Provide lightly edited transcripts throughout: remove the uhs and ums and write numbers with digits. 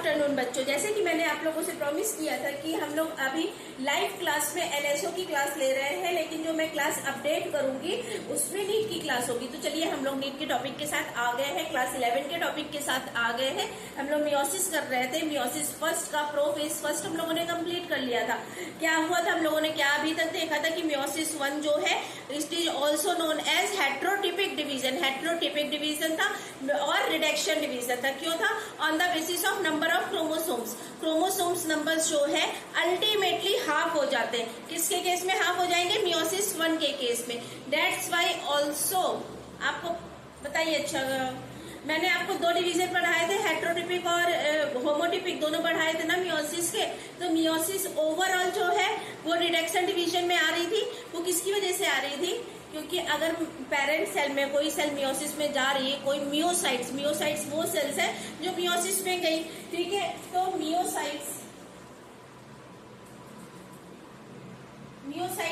Afternoon बच्चों, जैसे कि मैंने आप लोगों से प्रॉमिस किया था कि हम लोग अभी लाइव क्लास में एनएसओ की क्लास ले रहे हैं, लेकिन जो मैं क्लास अपडेट करूंगी उसमें नीट की क्लास होगी। तो चलिए हम लोग नीट के टॉपिक के साथ आ गए हैं, क्लास 11 के टॉपिक के साथ आ गए हैं। हम लोग मियोसिस कर रहे थे, मियोसिस फर्स्ट का प्रोफेज फर्स्ट हम लोगों ने कंप्लीट कर लिया था। क्या हुआ था, हम लोगों ने क्या अभी तक देखा था कि मियोसिस 1 जो है it is also known as heterotypic division. Heterotypic division था और रिडक्शन डिवीजन था। क्यों था? On the basis of number of chromosomes. Chromosomes numbers जो है अल्टीमेटली हाफ हो जाते हैं। किसके केस में हाफ हो जाएंगे? मियोसिस 1 के केस में। दैट्स वाई ऑल्सो आपको बताइए, अच्छा मैंने आपको 2 डिवीजन पढ़ाए थे, हेट्रोटिपिक और होमोटिपिक, दोनों पढ़ाए थे ना मियोसिस के। तो मियोसिस ओवरऑल जो है वो रिडक्शन डिवीजन में आ रही थी। वो किसकी वजह से आ रही थी? क्योंकि अगर पेरेंट सेल में कोई सेल मियोसिस में जा रही है, कोई मियोसाइट्स वो सेल्स है जो मियोसिस में गई, ठीक है। तो मियोसाइट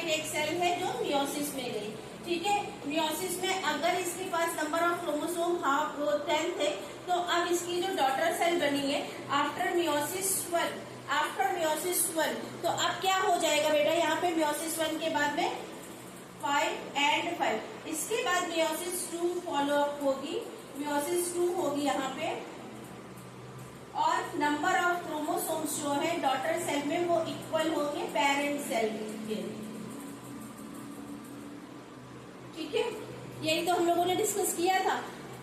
एक सेल है जो मियोसिस में गई, ठीक है। मियोसिस में अगर इसके पास नंबर ऑफ क्रोमोसोम 10 थे, तो अब इसकी जो डॉटर सेल बनी है आफ्टर मियोसिस 1, तो अब क्या हो जाएगा बेटा? यहाँ पे मियोसिस 1 के बाद में 5 and 5, इसके बाद मियोसिस 2 फॉलो अप होगी। मियोसिस 2 होगी यहाँ पे, और नंबर ऑफ क्रोमोसोम्स जो है डॉटर सेल में वो इक्वल होंगे पेरेंट सेल के, ठीक है। यही तो हम लोगों ने डिस्कस किया था।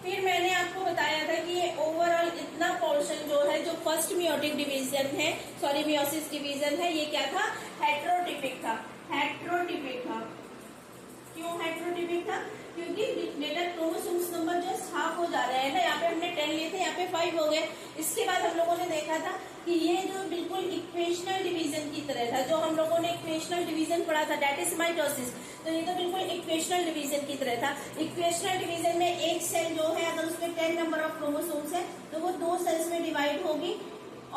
फिर मैंने आपको बताया था कि ये ओवरऑल इतना पोर्शन जो है, जो फर्स्ट मियोटिक डिवीजन है, सॉरी मियोसिस डिवीजन है, ये क्या था? हेट्रोटिपिक था। क्यों हेट्रोटिपिक था? क्योंकि data chromosomes number just half हो जा रहे हैं ना। यहाँ पे हमने 10 लिए थे, यहाँ पे 5 हो गए। इसके बाद हम लोगों ने देखा था कि ये जो बिल्कुल इक्वेशनल डिवीजन की तरह था, जो हम लोगों ने इक्वेशनल डिवीजन पढ़ा था, दैट इज माइटोसिस। तो ये तो बिल्कुल इक्वेशनल डिवीजन की तरह था। इक्वेशनल डिवीजन में एक सेल जो है अगर उसमें 10 नंबर ऑफ क्रोमोसोम्स है तो वो 2 सेल्स में डिवाइड होगी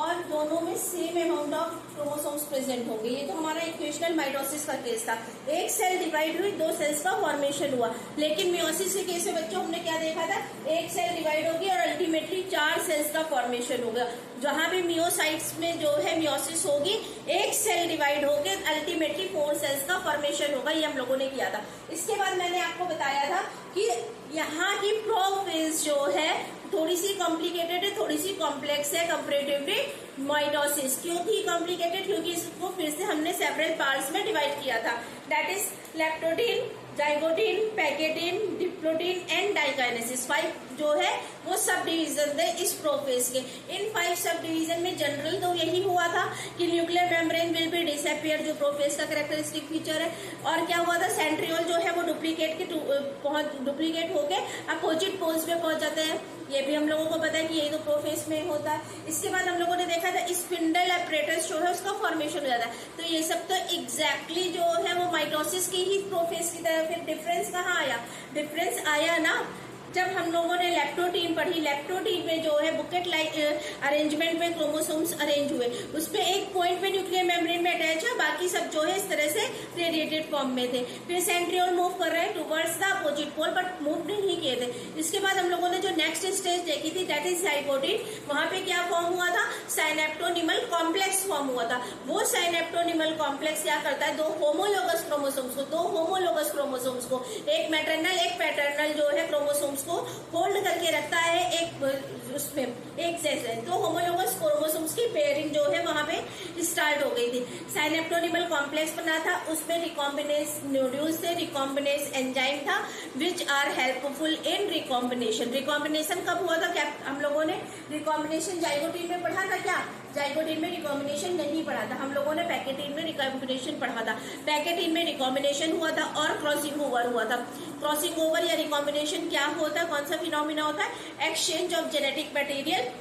और दोनों में same amount of chromosomes present होंगे। ये तो हमारा इक्वेशनल माइटोसिस का केस था। एक सेल डिवाइड हुई, 2 सेल्स का फॉर्मेशन हुआ। लेकिन मियोसिस के केस में बच्चों हमने क्या देखा था? एक सेल डिवाइड होगी और अल्टीमेटली 4 सेल्स का फॉर्मेशन होगा। जहां भी मियोसाइट्स में जो है मियोसिस होगी, एक सेल डिवाइड होकर अल्टीमेटली 4 सेल्स का फॉर्मेशन होगा। ये हम लोगों ने किया था। इसके बाद मैंने आपको बताया था कि यहाँ की प्रोफेज जो है थोड़ी सी कॉम्प्लिकेटेड है, थोड़ी सी कॉम्प्लेक्स है कंपेरेटिवली माइटोसिस। क्यों थी कॉम्प्लिकेटेड? क्योंकि इसको फिर से हमने सेपरेट पार्ट्स में डिवाइड किया था। That is leptotene, zygotene, pachytene, diplotene and diakinesis. 5 जो है वो सब डिवीजन थे इस प्रोफेज के। इन 5 सब डिवीजन में जनरल तो यही हुआ था कि nuclear membrane will be disappear, जो प्रोफेज का कैरेक्टरिस्टिक फीचर है। और क्या हुआ था? सेंट्रियोल जो है वो डुप्लीकेट होके अपोजिट पोल्स में पहुंच जाते हैं। ये भी हम लोगों को पता है कि यही तो प्रोफेज में होता है। इसके बाद हम लोगों ने देखा था स्पिंडल एपरेटस जो है उसका फॉर्मेशन हो जाता है। तो ये सब तो एग्जैक्टली जो है वो माइटोसिस की ही प्रोफेज की तरह। फिर डिफरेंस कहाँ आया? डिफरेंस आया ना जब हम लोगों ने लेप्टोटीन पढ़ी। लेप्टोटीन में जो है बुकेट लाइक अरेंजमेंट में क्रोमोसोम्स अरेंज हुए, उसपे एक पॉइंट पे न्यूक्लियर मेम्ब्रेन में अटैच है, बाकी सब जो है इस तरह से रेडिएटेड फॉर्म में थे। फिर सेंट्रियोल मूव कर रहे हैं towards the opposite pole, but move नहीं किए थे। इसके बाद हम लोगों ने जो नेक्स्ट स्टेज देखी थी दैट इज जाइगोटीन। वहां पे क्या फॉर्म हुआ था? साइनेप्टोनिमल कॉम्प्लेक्स फॉर्म हुआ था। वो साइनेप्टोनिमल कॉम्प्लेक्स क्या करता है? 2 होमोलोगस क्रोमोसोम्स को, एक मैटरनल एक पैटर्नल जो है क्रोमोसोम्स को होल्ड करके रखता है एक उसमें एक जैसे। तो होमोलोगस क्रोमोसोम्स की पेयरिंग जो है वहां पे स्टार्ट हो गई थी। साइनेप्टोनिमल कॉम्प्लेक्स बना था, उसमें रिकॉम्बिनेस न्यूड्यूल्स थे, रिकॉम्बिनेस एंजाइम था which are helpful in recombination. Recombination कब हुआ था? क्या हम लोगों ने रिकॉम्बिनेशन जाइगोटीन में पढ़ा था? क्या जाइगोटीन में रिकॉम्बिनेशन नहीं पढ़ा था, हम लोगों ने पैकेटीन में रिकॉम्बिनेशन पढ़ा था। पैकेटीन में रिकॉम्बिनेशन हुआ था और क्रॉसिंग ओवर हुआ था। क्रॉसिंग ओवर या रिकॉम्बिनेशन क्या होता है? कौन सा फिनोमिना होता है? Exchange of genetic material.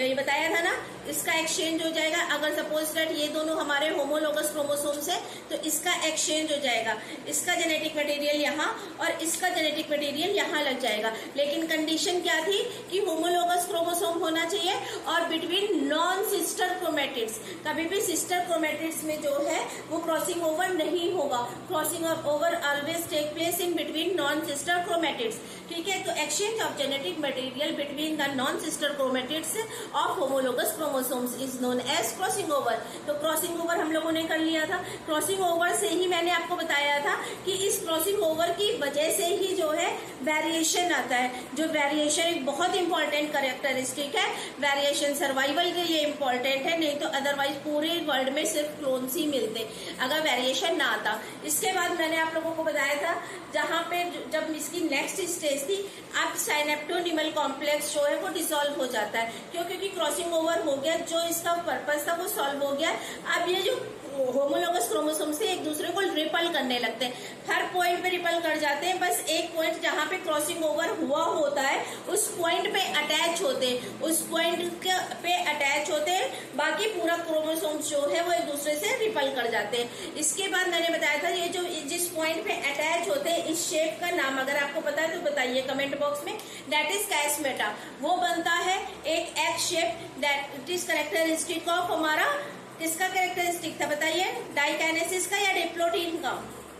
ये बताया था ना, इसका एक्सचेंज हो जाएगा। अगर सपोज दैट ये दोनों हमारे होमोलोगस क्रोमोसोम्स है तो इसका एक्सचेंज हो जाएगा। इसका जेनेटिक मटेरियल यहाँ और इसका जेनेटिक मटेरियल यहाँ लग जाएगा। लेकिन कंडीशन क्या थी कि होमोलोगस क्रोमोसोम होना चाहिए और बिटवीन नॉन सिस्टर क्रोमेटिड्स। कभी भी सिस्टर क्रोमेटिड्स में जो है वो क्रॉसिंग ओवर नहीं होगा। Crossing over always take place in between non sister chromatids, ठीक है। तो exchange of genetic material between the non non sister chromatids of homologous chromosomes is known as crossing over. तो क्रॉसिंग ओवर हम लोगों ने कर लिया था। क्रॉसिंग ओवर से ही मैंने आपको बताया था कि इस क्रॉसिंग ओवर की वजह से ही जो है वेरिएशन आता है। जो वेरिएशन एक बहुत इंपॉर्टेंट कैरेक्टरिस्टिक है। वेरिएशन सर्वाइवल के लिए इंपॉर्टेंट है, नहीं तो अदरवाइज पूरे वर्ल्ड में सिर्फ क्लोन्स ही मिलते अगर वेरिएशन ना आता। इसके बाद मैंने आप लोगों को बताया था जहां पे जब इसकी नेक्स्ट स्टेज थी, अब साइनेप्टोनिमल कॉम्प्लेक्स जो है वो डिसॉल्व हो जाता है। क्यों? क्योंकि क्रॉसिंग ओवर हो गया, जो इसका पर्पस था वो सॉल्व हो गया। अब ये जो होमोलोगस क्रोमोसोम से एक दूसरे को रिपल करने लगते हैं, हर पॉइंट पे रिपल कर जाते हैं। बस एक पॉइंट जहां पे क्रॉसिंग ओवर हुआ होता है उस पॉइंट पे अटैच होते हैं, उस पॉइंट पे अटैच होते हैं। बाकी पूरा क्रोमोसोम जो है वो एक दूसरे से रिपल कर जाते हैं। इसके बाद मैंने बताया था ये जो जिस पॉइंट पे अटैच होते हैं, इस शेप का नाम अगर आपको पता है तो बताइए कमेंट बॉक्स में। That is कैस्मेटा। वो बनता है एक x shape. That it is characteristic of हमारा किसका कैरेक्टरिस्टिक था बताइए? डाइकाइनेसिस का या डिप्लोटीन का?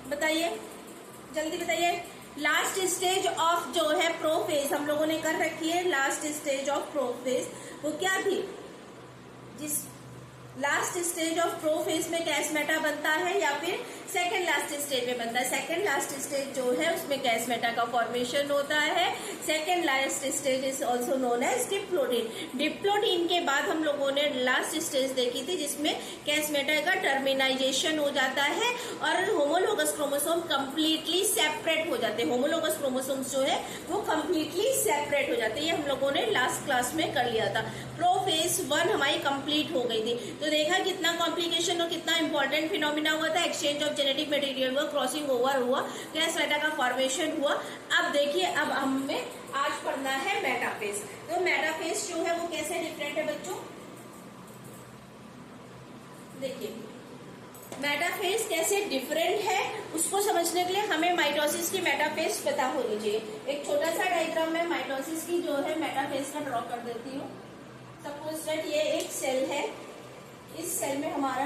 बताइए, जल्दी बताइए। लास्ट स्टेज ऑफ जो है प्रोफेज हम लोगों ने कर रखी है। लास्ट स्टेज ऑफ प्रोफेज वो क्या थी? जिस लास्ट स्टेज ऑफ प्रोफेज में कैस्मेटा बनता है या फिर सेकेंड लास्ट स्टेज में बनता है? सेकेंड लास्ट स्टेज जो है उसमें कैस्मेटा का फॉर्मेशन होता है। Second last stage is also known as diplotene. Diplotene के बाद हम लोगों ने लास्ट स्टेज देखी थी जिसमें कैस्मेटा का टर्मिनाइजेशन हो जाता है और होमोलोगस क्रोमोसोम कंप्लीटली सेपरेट हो जाते हैं। होमोलोगस क्रोमोसोम्स जो है वो कंप्लीटली सेपरेट हो जाते हैं। ये हम लोगों ने लास्ट क्लास में कर लिया था। प्रोफेज 1 हमारी कंप्लीट हो गई थी। तो देखा कितना कॉम्प्लिकेशन और कितना इंपॉर्टेंट फिनोमिना हुआ था। एक्सचेंज ऑफ जेनेटिक मटेरियल हुआ, क्रॉसिंग ओवर हुआ, कैस्मेटा का फॉर्मेशन हुआ। अब देखिए, अब हमें आज पढ़ना है मेटाफेज। तो मेटाफेज जो है वो कैसे डिफरेंट है बच्चों? देखिए मेटाफेज कैसे डिफरेंट है उसको समझने के लिए हमें माइटोसिस की मेटाफेज पता होनी चाहिए। एक छोटा सा डायग्राम में माइटोसिस की जो है मेटाफेज का ड्रॉ कर देती हूँ। सपोज दैट ये एक सेल है, इस सेल में हमारा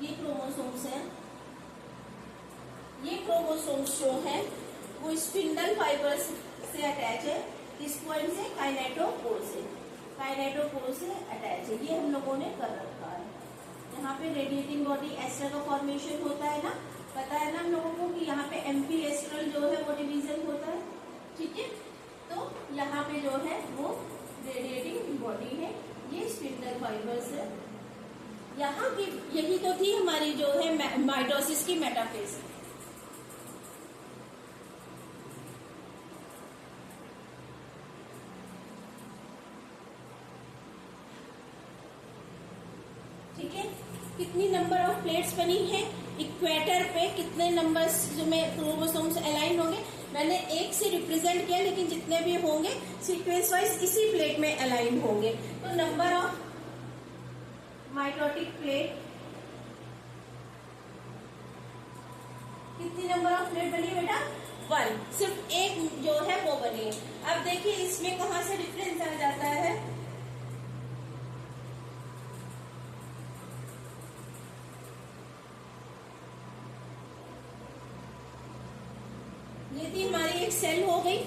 ये क्रोमोसोम्स है। ये क्रोमोसोम्स जो है वो स्पिंडल फाइबर से अटैच है। किस पॉइंट से? काइनेटोकोर से। काइनेटोकोर से अटैच है। ये हम लोगों ने कर रखा है। यहाँ पे रेडिएटिंग बॉडी एस्टर का फॉर्मेशन होता है ना, पता है ना हम लोगों को कि यहाँ पे एम्पी एस्ट्रल जो है वो डिवीजन होता है। ठीक है, तो यहाँ पे जो है वो रेडिएटिंग बॉडी है, ये स्पिंडल फाइबर्स है। यहाँ की यही तो थी हमारी जो है माइटोसिस की मेटाफेज। ठीक है, कितनी नंबर ऑफ प्लेट्स बनी है? इक्वेटर पे कितने नंबर्स में क्रोमोसोम्स अलाइन होंगे? मैंने एक से रिप्रेजेंट किया, लेकिन जितने भी होंगे सीक्वेंस वाइज इसी प्लेट में अलाइन होंगे। तो नंबर ऑफ माइटोटिक प्लेट, कितनी नंबर ऑफ प्लेट बनी है बेटा? 1। सिर्फ एक जो है वो बनी है। अब देखिए इसमें कहां से डिफरेंस आ जाता है? ये थी हमारी एक सेल हो गई।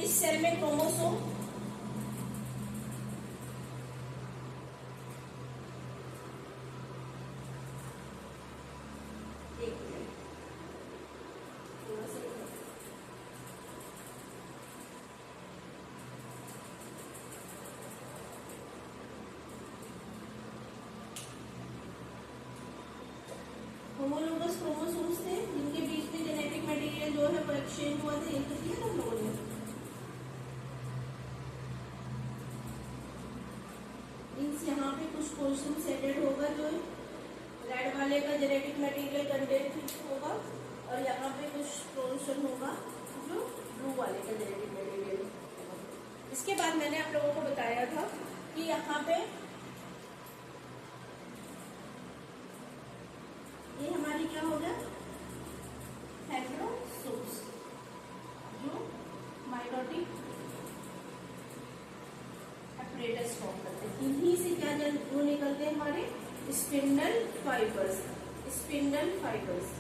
इस सेल में क्रोमोसोम, होमोलोगस क्रोमोसोम्स थे जिनके बीच में जेनेटिक मटेरियल जो है वो एक्सचेंज हुआ था। ये तो किया ना हम लोगों ने। मीन्स यहाँ पे कुछ पोर्शन सेटेड होगा जो रेड वाले का जेनेटिक मटेरियल कंटेंट होगा और यहाँ पे कुछ पोर्शन होगा जो ब्लू वाले का जेनेटिक मटेरियल। इसके बाद मैंने आप लोगों को बताया था कि यहाँ पे ये हमारी क्या हो गया? हेटेरोसोम्स जो माइटोटिक एपरेटस फॉर्म करते हैं। इन्हीं से क्या वो निकलते हैं हमारे स्पिंडल फाइबर्स। स्पिंडल फाइबर्स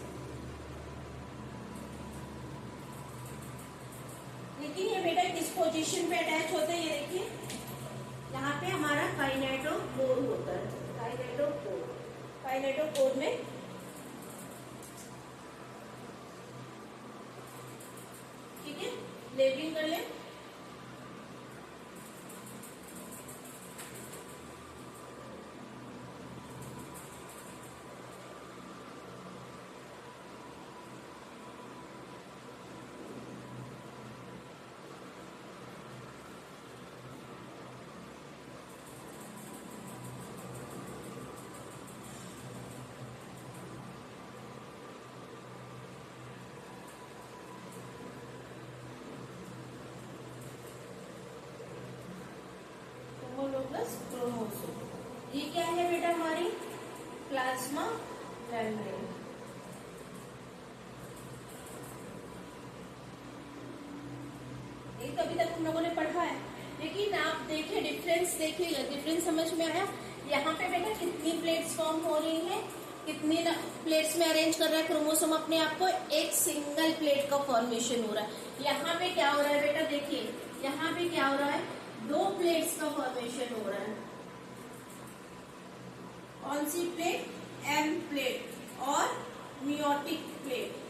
ये लेकिन ये बेटा किस पोजीशन पे अटैच होते हैं, ये देखिए यहाँ पे हमारा काइनेटोकोर होता है, काइनेटोकोर में ठीक है, लेबलिंग कर ले। होमोलोगस क्रोमोसोम, ये क्या है बेटा हमारी प्लाज्मा मेम्ब्रेन। एक तो अभी तक हम लोगों ने पढ़ा है, लेकिन आप देखिए डिफरेंस, देखिएगा डिफरेंस समझ में आया। यहाँ पे बेटा कितनी प्लेट्स फॉर्म हो रही है, कितनी प्लेट्स में अरेंज कर रहा है क्रोमोसोम अपने आप को, एक सिंगल प्लेट का फॉर्मेशन हो रहा है। यहाँ पे क्या हो रहा है बेटा, देखिए यहाँ पे क्या हो रहा है, 2 प्लेट्स का फॉर्मेशन हो रहा है। कौन सी प्लेट, एम प्लेट और मियोटिक प्लेट।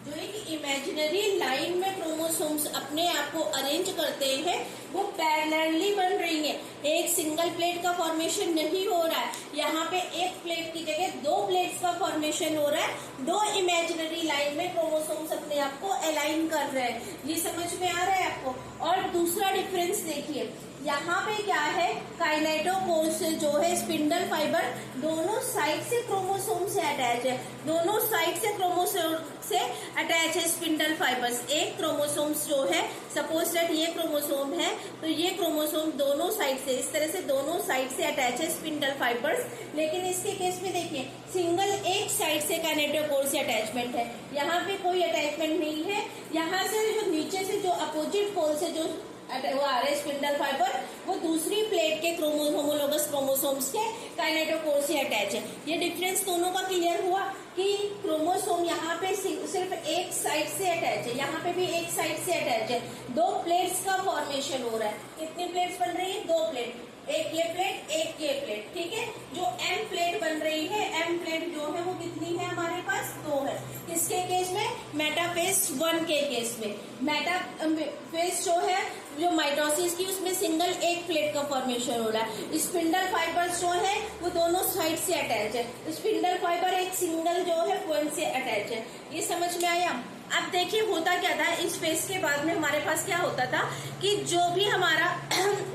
जो एक इमेजिनरी लाइन में क्रोमोसोम्स अपने आप को अरेंज करते हैं, वो पैरेलली बन रही है, एक सिंगल प्लेट का फॉर्मेशन नहीं हो रहा है। यहाँ पे एक प्लेट की जगह 2 प्लेट्स का फॉर्मेशन हो रहा है, 2 इमेजिनरी लाइन में क्रोमोसोम्स अपने आप को अलाइन कर रहे हैं। ये समझ में आ रहा है आपको। और दूसरा डिफरेंस देखिए, यहाँ पे क्या है, काइनेटोकोर से जो है स्पिंडल फाइबर दोनों साइड से क्रोमोसोम से अटैच है, दोनों साइड से क्रोमोसोम से अटैच है स्पिंडल फाइबर्स। एक क्रोमोसोम्स जो है, सपोज दैट ये क्रोमोसोम है, तो ये क्रोमोसोम दोनों साइड से, इस तरह से दोनों साइड से अटैच है स्पिंडल फाइबर्स। लेकिन इसके केस में देखिए सिंगल एक साइड से काइनेटोकोर से अटैचमेंट है, यहाँ पे कोई अटैचमेंट नहीं है। यहाँ से जो नीचे से जो अपोजिट पोल से जो वो आ रहे स्पिंडल फाइबर, वो दूसरी प्लेट के होमोलोगस क्रोमोसोम्स के काइनेटोकोर से अटैच है। ये डिफरेंस दोनों का क्लियर हुआ कि क्रोमोसोम यहाँ पे सिर्फ एक साइड से अटैच है, यहाँ पे भी एक साइड से अटैच है, 2 प्लेट्स का फॉर्मेशन हो रहा है। कितनी प्लेट्स बन रही है, 2 प्लेट, एक ये प्लेट एक ये प्लेट, ठीक है। जो एम प्लेट बन रही है, एम प्लेट जो है वो कितनी है हमारे पास, 2 है। किसके केस में, मेटाफेज 1 के केस में। मेटाफेज जो है, जो माइटोसिस की, उसमें सिंगल एक प्लेट का फॉर्मेशन हो रहा है। स्पिंडल फाइबर्स जो है वो दोनों साइड से अटैच है, स्पिंडल फाइबर एक सिंगल जो है पॉइंट से अटैच है। ये समझ में आया। अब देखिए होता क्या था, इस फेज के बाद में हमारे पास क्या होता था कि जो भी हमारा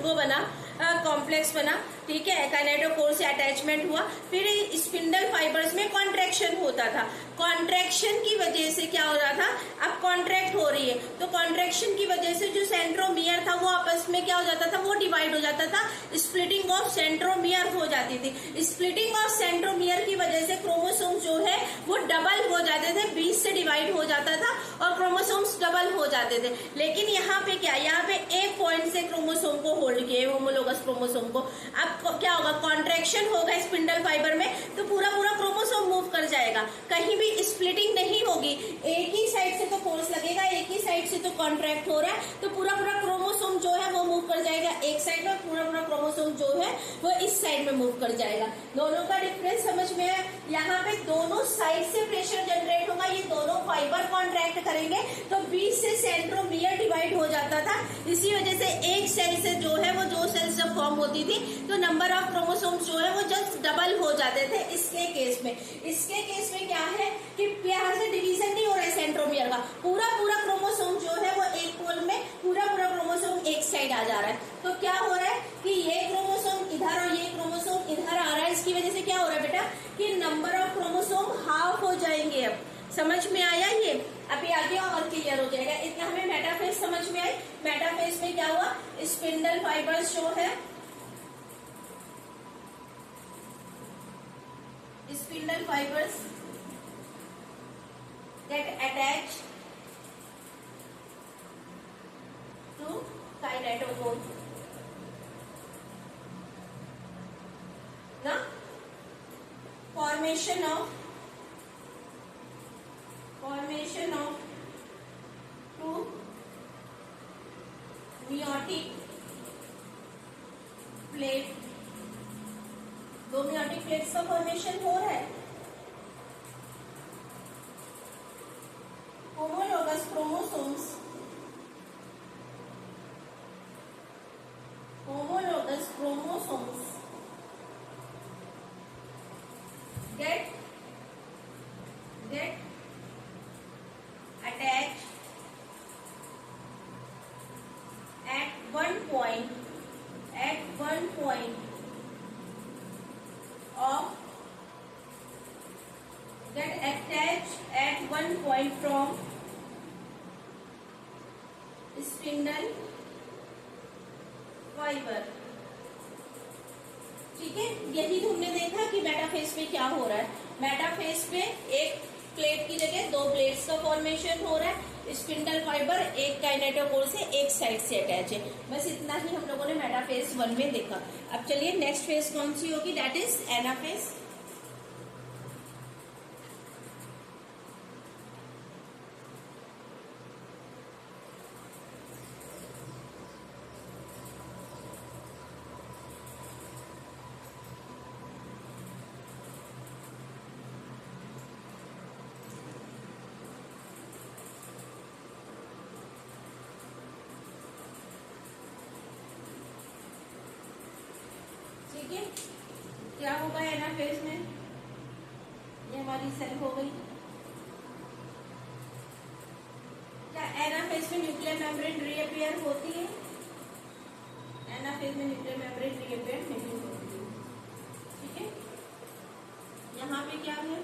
वो बना कॉम्प्लेक्स बना, ठीक है, काइनेटोकोर से अटैचमेंट हुआ, फिर स्पिंडल फाइबर्स में कॉन्ट्रैक्शन होता था। कॉन्ट्रैक्शन की वजह से क्या हो रहा था, अब कॉन्ट्रैक्ट हो रही है, तो कॉन्ट्रैक्शन की वजह से जो सेंट्रोमियर था वो आपस में क्या हो जाता था, वो डिवाइड हो जाता था, स्प्लिटिंग ऑफ सेंट्रोमियर हो जाती थी। स्प्लिटिंग ऑफ सेंट्रोमियर की वजह से क्रोमोसोम जो है वो डबल हो जाते थे, 20 से डिवाइड हो जाता था और क्रोमोसोम्स डबल हो जाते थे। लेकिन यहाँ पे क्या, यहाँ पे एक पॉइंट से क्रोमोसोम को होल्ड किए, होमोलोगस क्रोमोसोम को। अब क्या होगा, कॉन्ट्रैक्शन होगा स्पिंडल फाइबर में, तो पूरा पूरा क्रोमोसोम मूव कर जाएगा, कहीं भी स्प्लिटिंग नहीं होगी। एक ही साइड से तो फोर्स लगेगा, एक ही साइड से तो कॉन्ट्रैक्ट हो रहा है, तो पूरा पूरा क्रोमोसोम जो है वो मूव कर जाएगा एक साइड में, पूरा पूरा क्रोमोसोम जो है वो इस साइड में मूव कर जाएगा। दोनों का डिफरेंस समझ में है। यहाँ पे दोनों साइड से प्रेशर जनरेट होगा, ये दोनों फाइबर कॉन्ट्रैक्ट करेंगे, तो 20 से सेंट्रोमियर डिवाइड हो जाता था। इसी वजह से एक सेल से जो है वो 2 सेल्स जब फॉर्म होती थी तो नंबर ऑफ क्रोमोसोम्स जो है वो जस्ट डबल हो जाते थे। इसके केस में क्या है कि यहाँ से डिवीजन नहीं हो रहा है सेंट्रोमियर का, पूरा पूरा क्रोमोसोम जो है वो एक पोल में, पूरा पूरा क्रोमोसोम एक साइड आ जा रहा है। तो क्या हो रहा है कि ये क्रोमोसोम इधर और ये क्रोमोसोम इधर आ रहा है। इसकी वजह से क्या हो रहा है बेटा कि नंबर ऑफ क्रोमोसोम हाफ हो जाएंगे। अब समझ में आया, ये अभी आगे और क्लियर हो जाएगा। इतना हमें मेटाफेज समझ में आई। मेटाफेज में क्या हुआ, स्पिंडल फाइबर्स जो है, spindle fibres get attached to kinetochore. Now, formation of meiotic plate, दो मियोटिक प्लेट्स का फॉर्मेशन हो रहा है। Homologous chromosomes, homologous chromosomes get attached at one point of get attached at one point from spindle fibre. ठीक है, यही तो हमने देखा कि मेटाफेज पे क्या हो रहा है। मेटाफेज पे एक प्लेट की जगह दो प्लेट्स का फॉर्मेशन हो रहा है। स्पिंडल फाइबर एक काइनेटोकोर से एक साइड से अटैच है। बस इतना ही हम लोगों ने मेटाफेज 1 में देखा। अब चलिए नेक्स्ट फेज कौन सी होगी, दैट इज एनाफेज। ठीक है, क्या होगा एनाफेज में, ये हमारी सेल हो गई। क्या एनाफेज में न्यूक्लियर मेम्ब्रेन रीअपियर होती है? एनाफेज में न्यूक्लियर मेम्ब्रेन रीअपियर नहीं होती। ठीक है, यहाँ पे क्या है,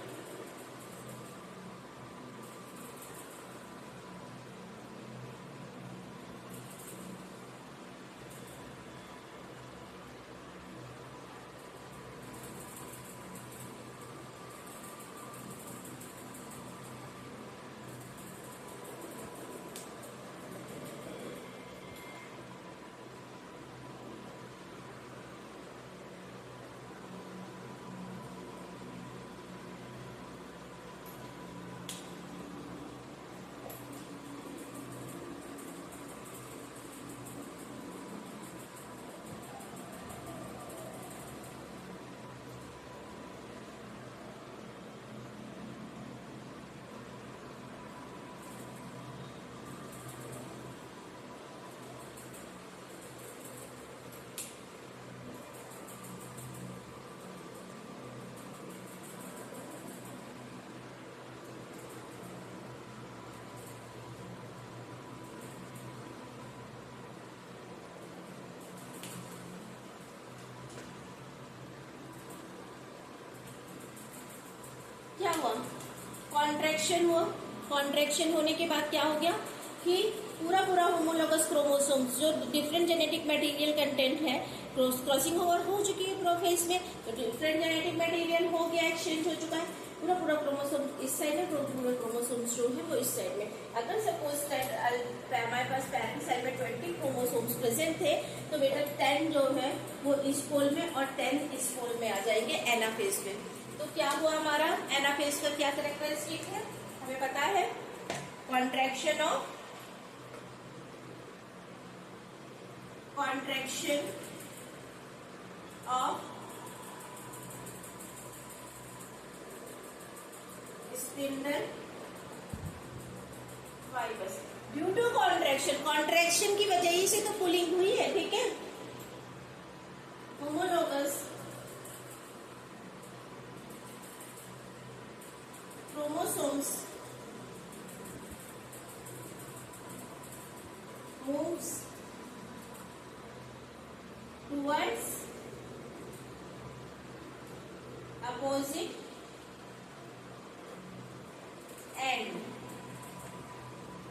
क्या हुआ, कॉन्ट्रैक्शन हुआ। कॉन्ट्रैक्शन होने के बाद क्या हो गया कि पूरा होमोलॉगस क्रोमोसोम्स जो डिफरेंट जेनेटिक मटेरियल कंटेंट है, क्रॉसिंग ओवर हो चुकी है प्रोफेज में, तो डिफरेंट जेनेटिक मटेरियल हो गया, एक्सचेंज हो चुका है। पूरा क्रोमोसोम इस साइड है, पूरे क्रोमोसोम्स जो है वो इस साइड में। अगर सपोज हमारे पास पैरेंट साइड में 20 क्रोमोसोम्स प्रेजेंट थे, तो बेटा 10 जो है वो इस पोल में और 10 इस पोल में आ जाएंगे एनाफेज में। तो क्या हुआ, हमारा एनाफेज का क्या कैरेक्टरिस्टिक है, हमें पता है, contraction of spindle fibres due to contraction की वजह ही से तो पुलिंग हुई है। ठीक है, homologous chromosomes moves towards opposite end।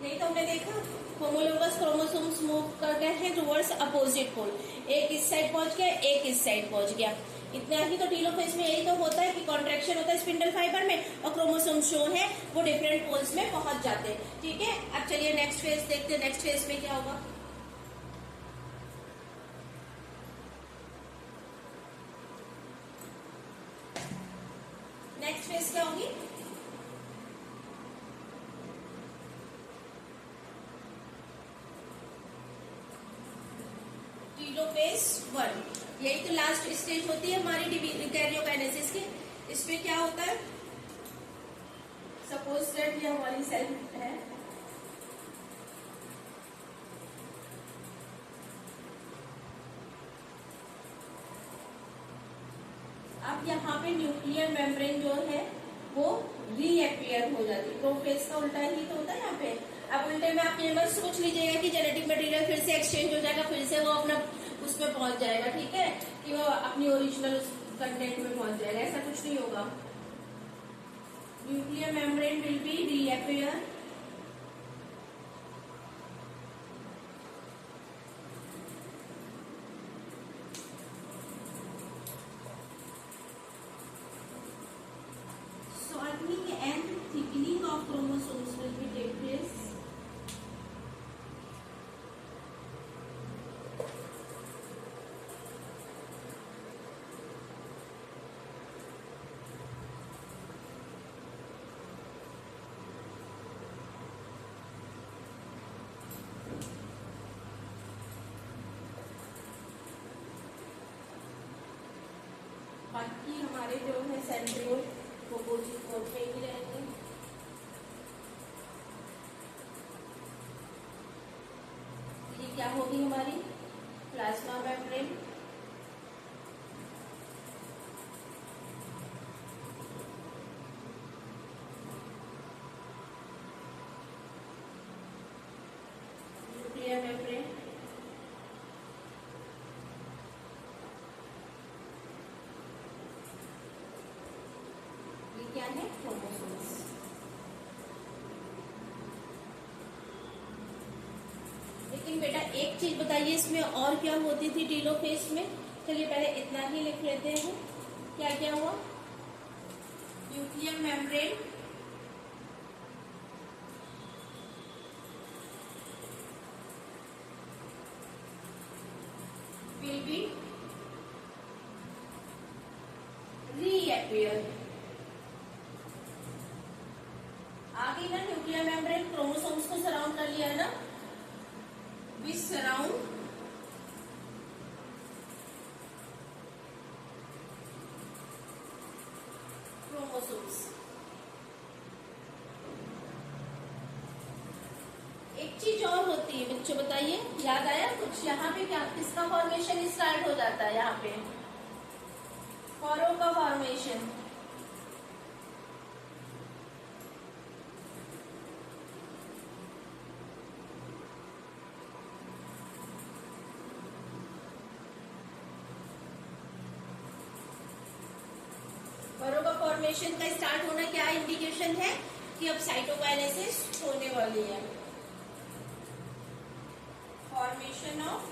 यही तो हमने देखा, होमोलोगस क्रोमोसोम्स मूव कर गए हैं टुवर्ड्स अपोजिट पोल। एक इस साइड पहुंच गया, एक इस साइड पहुंच गया। इतना ही तो टीलोफेज में यही तो होता है कि कॉन्ट्रैक्शन होता है स्पिंडल फाइबर में और क्रोमोसोम्स जो है वो डिफरेंट पोल्स में पहुंच जाते हैं। ठीक है, अब चलिए नेक्स्ट फेज देखते हैं। नेक्स्ट फेज में क्या होगा, नेक्स्ट फेज क्या होगी, टेलोफेज 1। यही तो लास्ट स्टेज होती है हमारी कैरियोकाइनेसिस की। इसमें क्या होता है, सपोज दैट ये हमारी सेल है, अब यहाँ पे न्यूक्लियर मेम्ब्रेन जो है वो रीअपियर हो जाती है। प्रोफेज का उल्टा ही तो होता है यहाँ पे। अब उल्टे में आप ये मत सोच लीजिएगा कि जेनेटिक मटेरियल फिर से एक्सचेंज हो जाएगा, फिर से वो अपना उसमें पहुंच जाएगा, ठीक है, कि वो अपनी ओरिजिनल कंटेंट में पहुंच जाएगा, ऐसा कुछ नहीं होगा। Nuclear membrane will be reappear and thickening of chromosomes will be take place. बाकी हमारे जो है सेंट्रियोल वो कोशिश में ही रहेंगे। ये क्या होगी हमारी प्लाज्मा मेम्ब्रेन, न्यूक्लियर मेम्ब्रेन, ये क्या है क्रोमोसोम्स। लेकिन बेटा एक चीज बताइए, इसमें और क्या होती थी टेलोफेज में? चलिए पहले इतना ही लिख लेते हैं। क्या क्या हुआ? Nuclear membrane will be reappear. आगे ना न्यूक्लियर मेम्ब्रेन क्रोमोसोम्स को सराउंड कर लिया है ना, which surround chromosomes। एक चीज और होती है बच्चों, बताइए, याद आया कुछ? यहाँ पे क्या किसका फॉर्मेशन स्टार्ट हो जाता है? यहाँ पे फॉरो का फॉर्मेशन। फॉरो का फॉर्मेशन का स्टार्ट होना क्या इंडिकेशन है कि अब साइटोकाइनेसिस होने वाली है। फॉर्मेशन ऑफ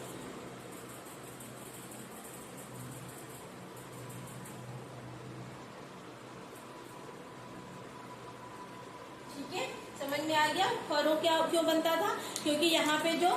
ठीक है, समझ में आ गया। फरो क्या क्यों बनता था? क्योंकि यहाँ पे जो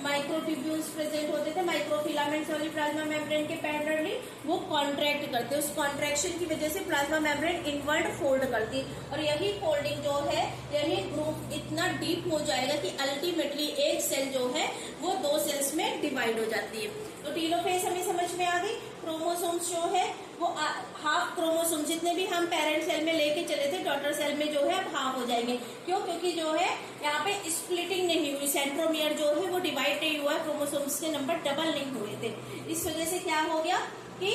माइक्रोट्यूब्यूल्स प्रेजेंट होते थे, माइक्रोफिलामेंट्स वाली प्लाज्मा मेम्ब्रेन के पैरेलली वो कॉन्ट्रैक्ट करते, उस कॉन्ट्रैक्शन की वजह से प्लाज्मा मेम्ब्रेन इनवर्ड फोल्ड करती, और यही फोल्डिंग जो है, यही ग्रुप इतना डीप हो जाएगा कि अल्टीमेटली एक सेल जो है वो 2 सेल्स में डिवाइड हो जाती है। तो टेलोफेज हमें समझ में आ गई। क्रोमोसोम्स जो है वो हाफ क्रोमोसोम जितने भी हम पेरेंट सेल में लेके चले थे, डॉटर सेल में जो है अब हाफ हो जाएंगे। क्यों? क्योंकि जो है यहाँ पे स्प्लिटिंग नहीं हुई, सेंट्रोमियर जो है वो डिवाइड नहीं हुआ, क्रोमोसोम्स के नंबर डबल नहीं हुए थे। इस वजह से क्या हो गया कि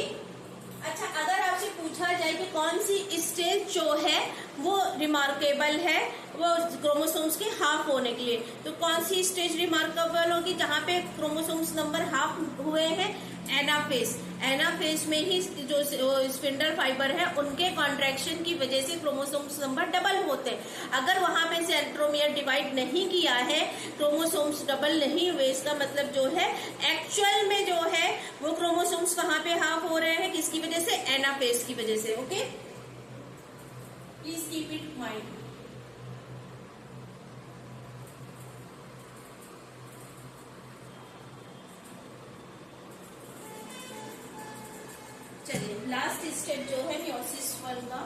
अच्छा, अगर आपसे पूछा जाए कि कौन सी स्टेज जो है वो रिमार्केबल है वो क्रोमोसोम्स के हाफ होने के लिए, तो कौन सी स्टेज रिमार्केबल होगी जहाँ पे क्रोमोसोम्स नंबर हाफ हुए हैं? एनाफेज। एनाफेज में ही जो स्पिंडल फाइबर है उनके कॉन्ट्रैक्शन की वजह से क्रोमोसोम्स नंबर डबल होते हैं। अगर वहां पे सेंट्रोमियर डिवाइड नहीं किया है, क्रोमोसोम्स डबल नहीं हुए, इसका मतलब जो है एक्चुअल में जो है वो क्रोमोसोम्स कहाँ पे हाफ हो रहे हैं? किसकी वजह से? एनाफेज की वजह से। Okay, please keep it mind. चलिए लास्ट स्टेप जो है मियोसिस 1 का,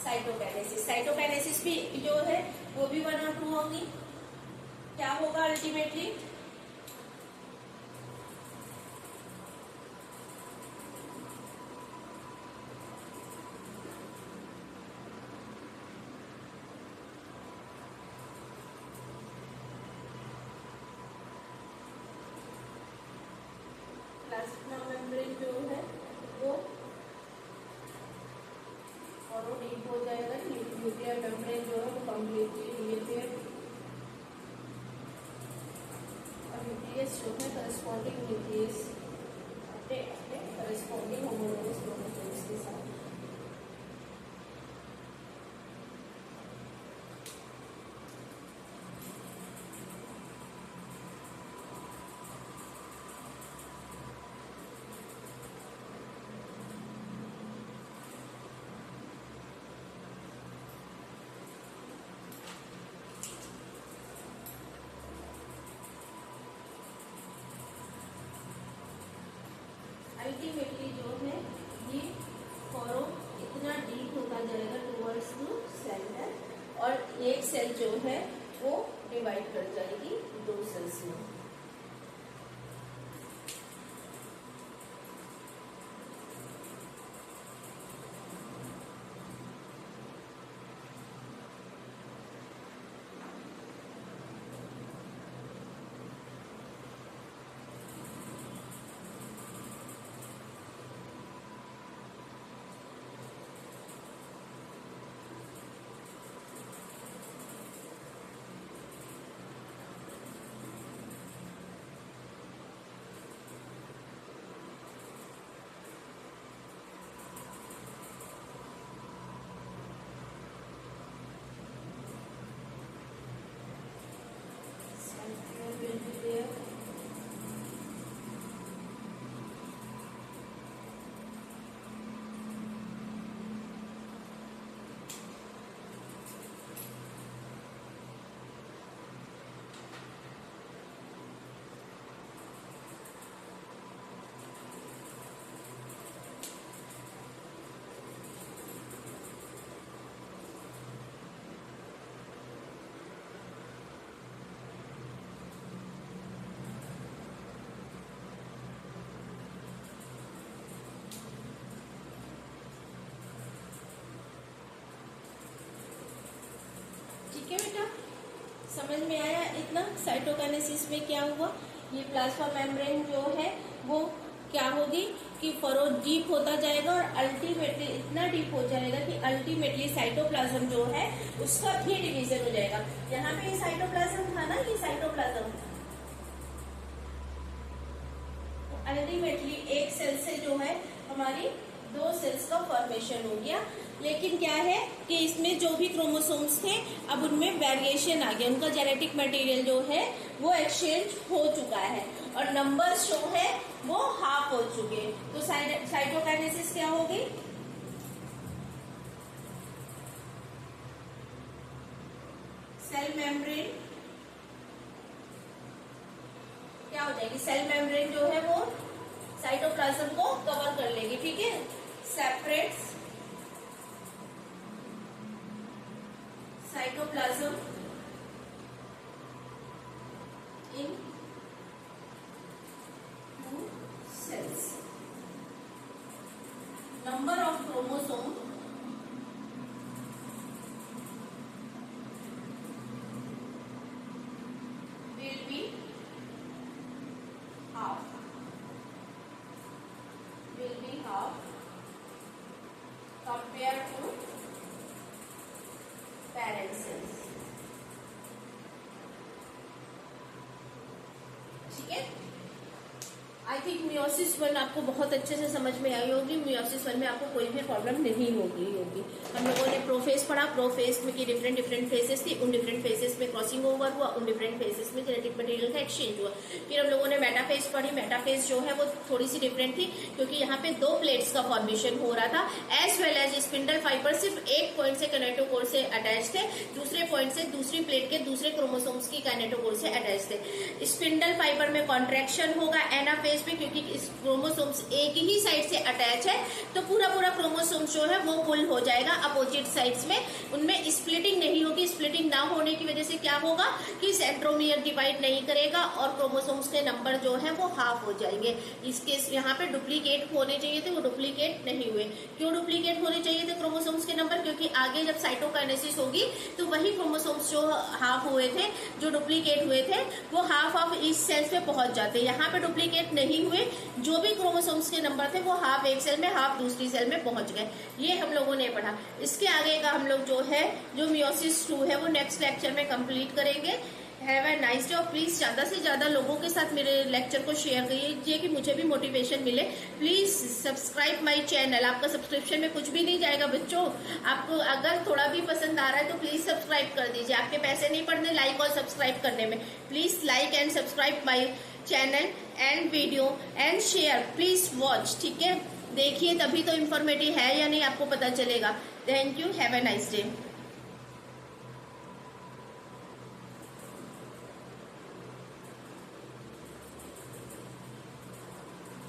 साइटोकाइनेसिस। साइटोकाइनेसिस भी जो है वो भी 1 और 2 होंगी। क्या होगा अल्टीमेटली, प्लाज्मा मेम्ब्रेन जो है वो और वो डीप हो जाएगा। न्यूक्लियर मेम्ब्रेन जो है वो कम्प्लीटली रिएपेयर, और न्यूक्लियस जो है करस्पॉन्डिंग न्यूक्लियस अपने करस्पॉन्डिंग होमोलोगस क्रोमोसोम्स के साथ अल्टीमेटली जो है ये फॉरो इतना डीप होता जाएगा टूवर्ड्स टू सेल है, और एक सेल जो है वो डिवाइड कर जाएगी 2 सेल्स में। ठीक है बेटा, समझ में आया इतना। साइटोकाइनेसिस में क्या हुआ, ये प्लाज्मा मेम्ब्रेन जो है वो क्या होगी कि फरो डीप होता जाएगा और अल्टीमेटली इतना डीप हो जाएगा कि अल्टीमेटली साइटोप्लाज्म जो है उसका भी डिवीजन हो जाएगा। यहाँ पे ये साइटोप्लाज्म था ना, ये साइटोप्लाज्म अल्टीमेटली एक सेल से जो है हमारी 2 सेल्स का फॉर्मेशन हो गया। लेकिन क्या है कि इसमें जो भी क्रोमोसोम्स थे अब उनमें वेरिएशन आ गया, उनका जेनेटिक मटेरियल जो है वो एक्सचेंज हो चुका है और नंबर्स जो है वो हाफ हो चुके। तो साइटोकाइनेसिस क्या होगी, सेल मेम्ब्रेन क्या हो जाएगी, सेल मेम्ब्रेन जो है वो साइटोप्लाज्म को कवर कर लेगी। ठीक है, separates cytoplasm in 2 cells. Number of chromosome will be half. Compared to parent cells. ठीक है, आई थिंक मियोसिस 1 आपको बहुत अच्छे से समझ में आई होगी। मियोसिस 1 में आपको कोई भी प्रॉब्लम नहीं होगी। हम लोगों ने प्रोफेज पढ़ा, प्रोफेज में की डिफरेंट फेजेस थी, उन डिफरेंट फेजेस में क्रॉसिंग ओवर हुआ, उन डिफरेंट फेजेस में जेनेटिक मटेरियल का एक्सचेंज हुआ। फिर हम लोगों ने मेटाफेज पढ़ी, मेटाफेज जो है वो थोड़ी सी डिफरेंट थी क्योंकि यहाँ पे 2 प्लेट्स का फॉर्मेशन हो रहा था, as well as spindle fibre सिर्फ एक पॉइंट से काइनेटोकोर से अटैच थे, दूसरे पॉइंट से दूसरी प्लेट के दूसरे क्रोमोसोम्स की काइनेटोकोर से अटैच थे। स्पिंडल फाइबर में कॉन्ट्रैक्शन होगा एनाफेज में, क्योंकि इस क्रोमोसोम्स एक ही साइड से अटैच है तो पूरा पूरा क्रोमोसोम्स जो है वो पुल हो जाएगा अपोजिट साइड्स में, उनमें स्प्लिटिंग नहीं होगी। स्प्लिटिंग ना होने की वजह से क्या होगा कि सेंट्रोमियर डिवाइड नहीं करेगा और क्रोमोसोम्स के नंबर जो है वो हाफ हो जाएंगे। इसके यहाँ पे डुप्लीकेट होने चाहिए थे, वो डुप्लीकेट नहीं हुए। क्यों डुप्लीकेट होने चाहिए थे क्रोमोसोम्स के नंबर? क्योंकि आगे जब साइटोकाइनेसिस होगी तो वही क्रोमोसोम्स जो हाफ हुए थे, जो डुप्लीकेट हुए थे, वो हाफ ऑफ इस सेल्स पे पहुंच जाते। यहाँ पे डुप्लीकेट नहीं हुए, जो भी क्रोमोसोम्स के नंबर थे वो हाफ एक सेल में हाफ दूसरी सेल में पहुंच गए। ये हम लोगों ने पढ़ा। इसके आगे का हम लोग जो है जो मियोसिस 2 है वो नेक्स्ट लेक्चर में कंप्लीट करेंगे। Have a nice day. और प्लीज ज्यादा से ज्यादा लोगों के साथ मेरे लेक्चर को शेयर करिए कि मुझे भी मोटिवेशन मिले। Please subscribe my channel. आपका सब्सक्रिप्शन में कुछ भी नहीं जाएगा बच्चों। आपको अगर थोड़ा भी पसंद आ रहा है तो प्लीज सब्सक्राइब कर दीजिए। आपके पैसे नहीं पड़ने लाइक और सब्सक्राइब करने में। Please like and subscribe my channel and video and share. Please watch, ठीक है? देखिए तभी तो इन्फॉर्मेटिव है या नहीं आपको पता चलेगा। Thank you. Have a nice day.